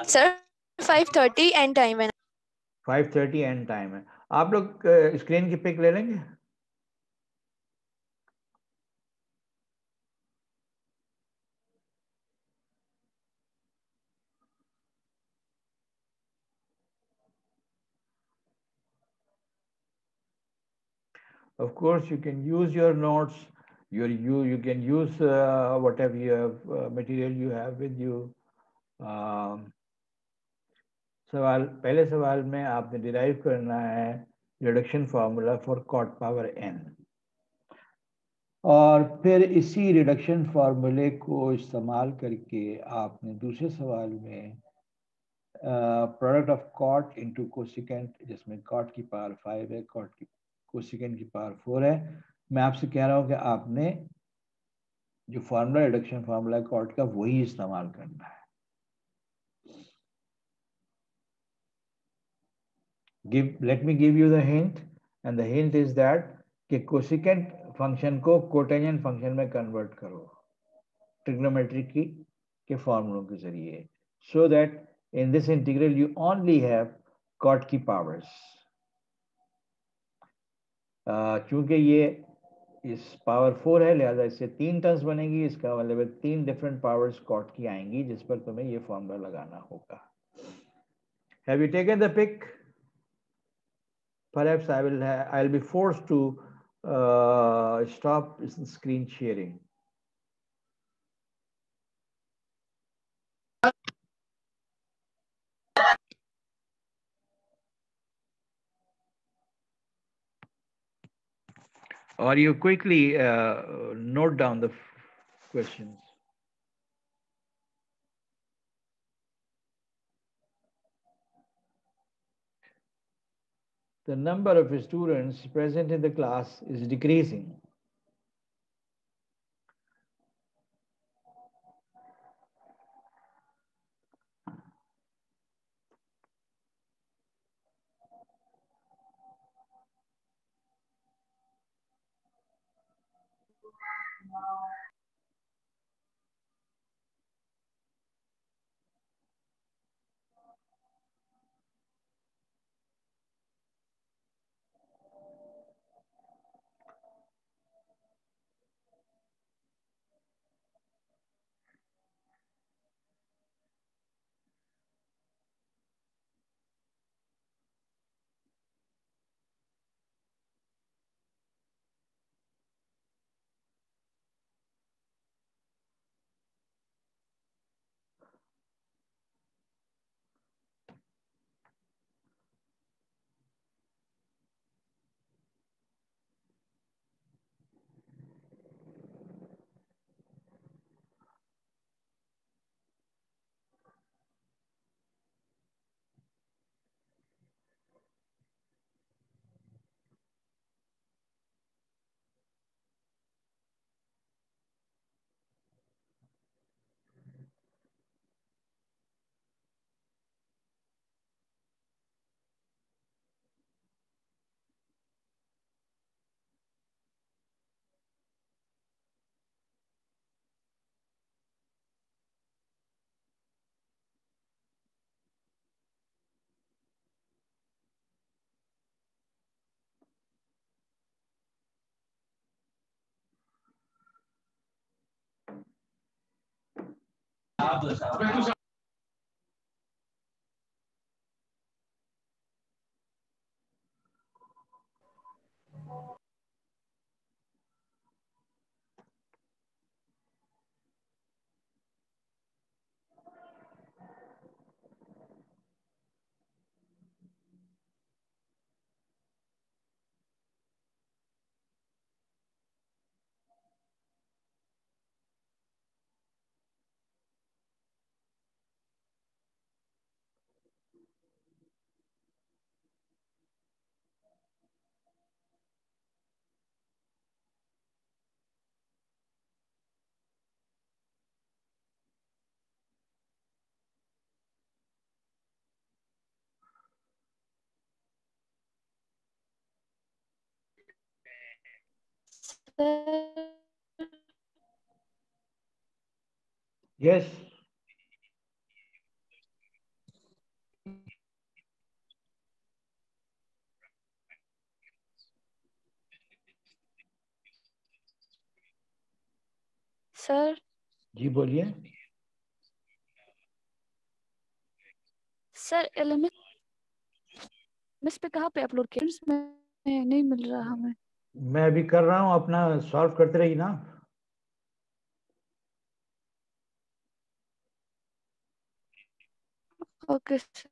सर 5:30 एंड टाइम है।
5:30 एंड टाइम है। आप लोग स्क्रीन की पिक ले लेंगे? Of course, you can use your notes. You can use whatever you have material you have with you. पहले सवाल में आपने डिराइव करना है reduction formula for cot power n, और फिर इसी रिडक्शन फार्मूले को इस्तेमाल करके आपने दूसरे सवाल में product of cot into cosecant, जिसमें कॉट की पावर 5 है, कॉट की कोसिकेंट की पावर 4 है। मैं आपसे कह रहा हूं कि आपने जो फार्मूला रिडक्शन फार्मूला कॉट का वही इस्तेमाल करना है। Let me give you the hint, and the hint is that कि कोसिकेंट फंक्शन को कोटेंजेंट फंक्शन में कन्वर्ट करो ट्रिग्नोमेट्री के फॉर्मूलों के जरिए, so that in this integral you only have cot की पावर्स। क्योंकि ये इस पावर 4 है, लिहाजा इससे 3 टर्म्स बनेगी। इसका मतलब है 3 डिफरेंट पावर्स कॉट की आएंगी, जिस पर तुम्हें ये फॉर्मूला लगाना होगा। Have you taken the pick? Perhaps I'll be forced to stop screen sharing. Or you quickly note down the questions. The number of students present in the class is decreasing. Yes.
Sir
ji बोलिए।
Sir LMS पे कहाँ पे upload किया? में नहीं मिल रहा हमें।
मैं अभी कर रहा हूँ, अपना सॉल्व करते रहिए ना।
Okay, sir.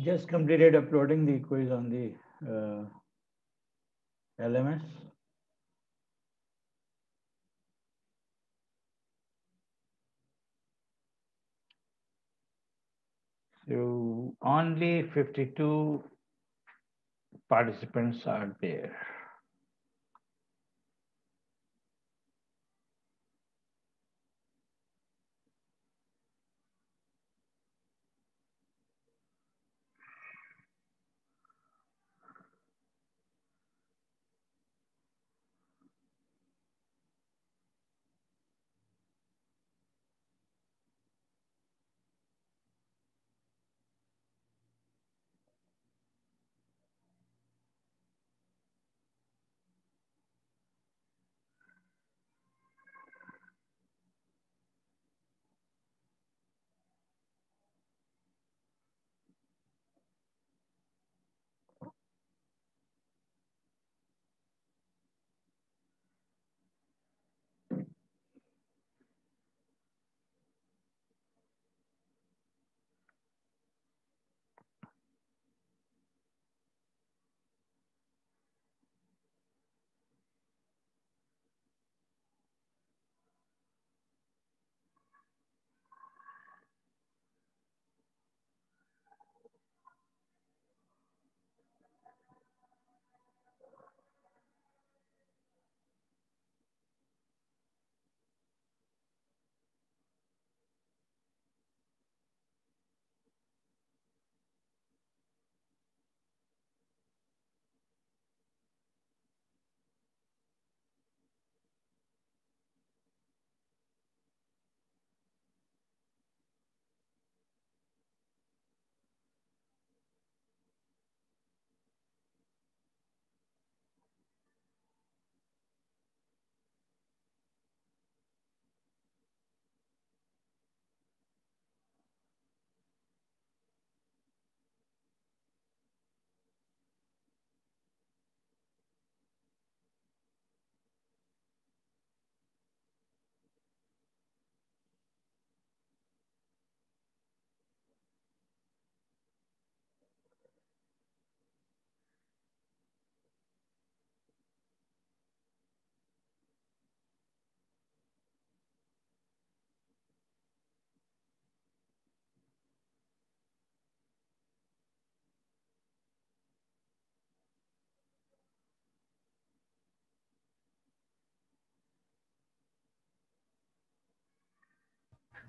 Just completed uploading the quiz on the LMS. So only 52 participants are there.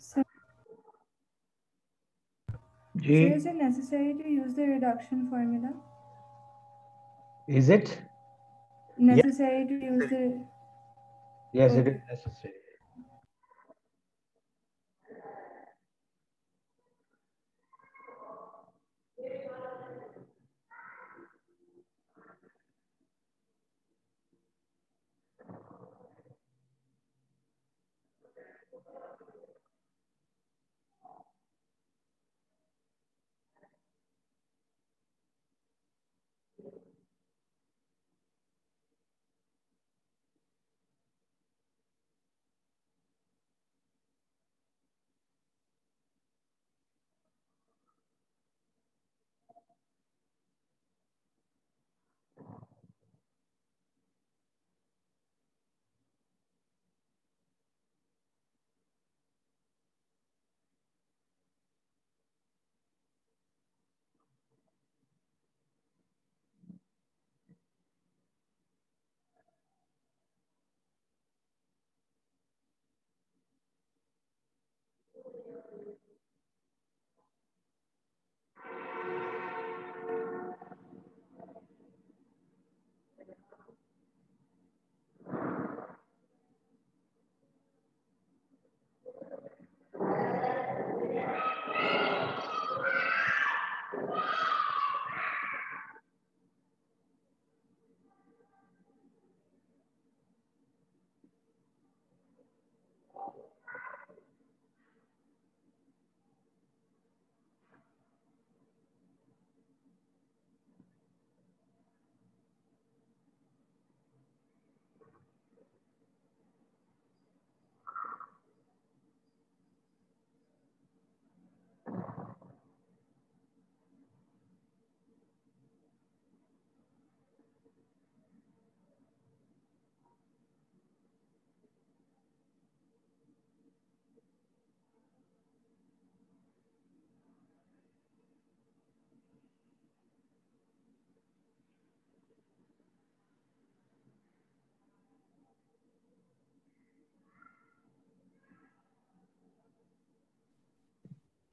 So,
G,
is it necessary to use the reduction formula?
is it?
Necessary to use the.
Yes, it is
Okay.
necessary.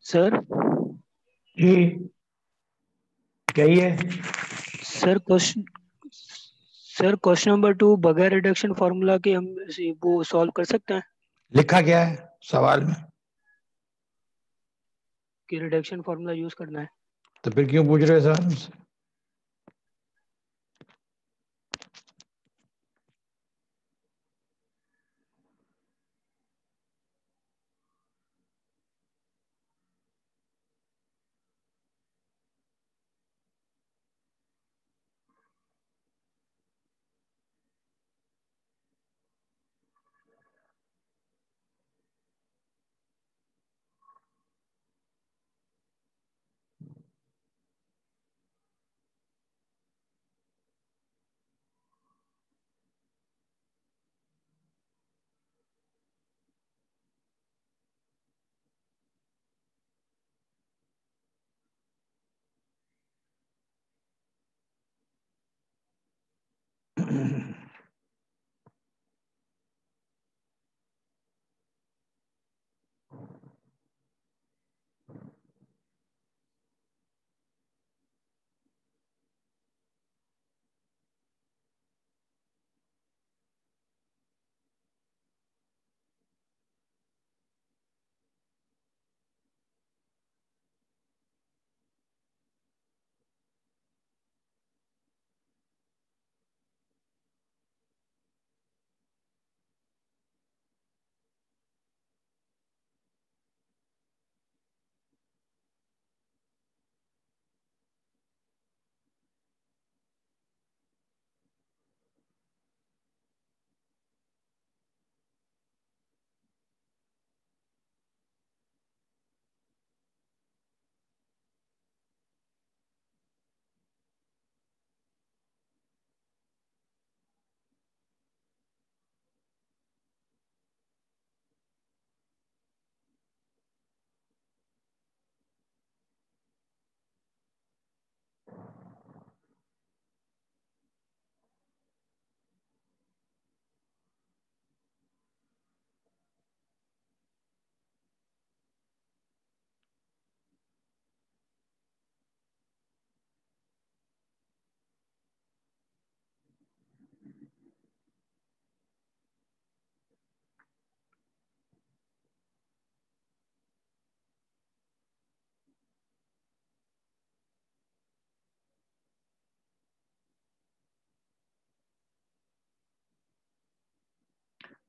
Sir
ji कहिए।
Question number 2 बगैर reduction formula के हम वो solve कर सकते हैं
लिखा क्या है सवाल में?
कि रिडक्शन फार्मूला यूज करना है।
तो फिर क्यों पूछ रहे हो सर हमसे?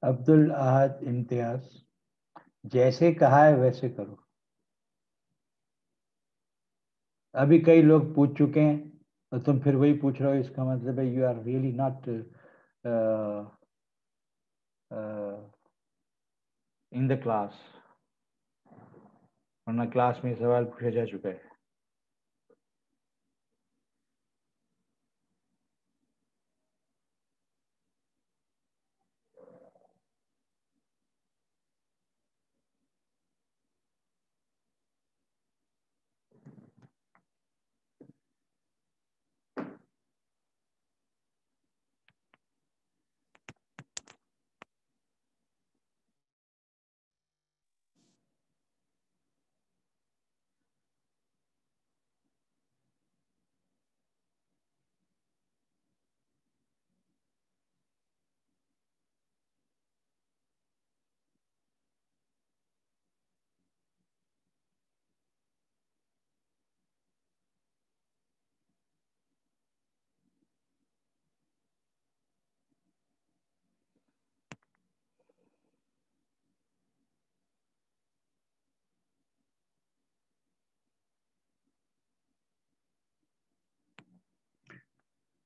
अब्दुल अहद इम्तियाज, जैसे कहा है वैसे करो। अभी कई लोग पूछ चुके हैं और तुम फिर वही पूछ रहे हो, इसका मतलब है you are really not in the class, वरना क्लास में सवाल पूछा जा चुका है।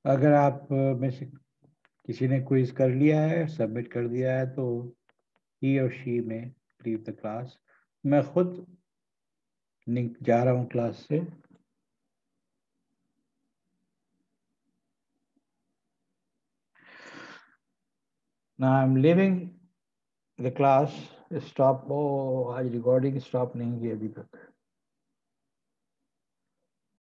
अगर आप में से किसी ने क्विज कर लिया है, सबमिट कर दिया है, तो ही और शी में लीव द क्लास। मैं खुद जा रहा हूँ क्लास से। Now I'm leaving the class. Stop, आज रिकॉर्डिंग स्टॉप नहीं की अभी तक।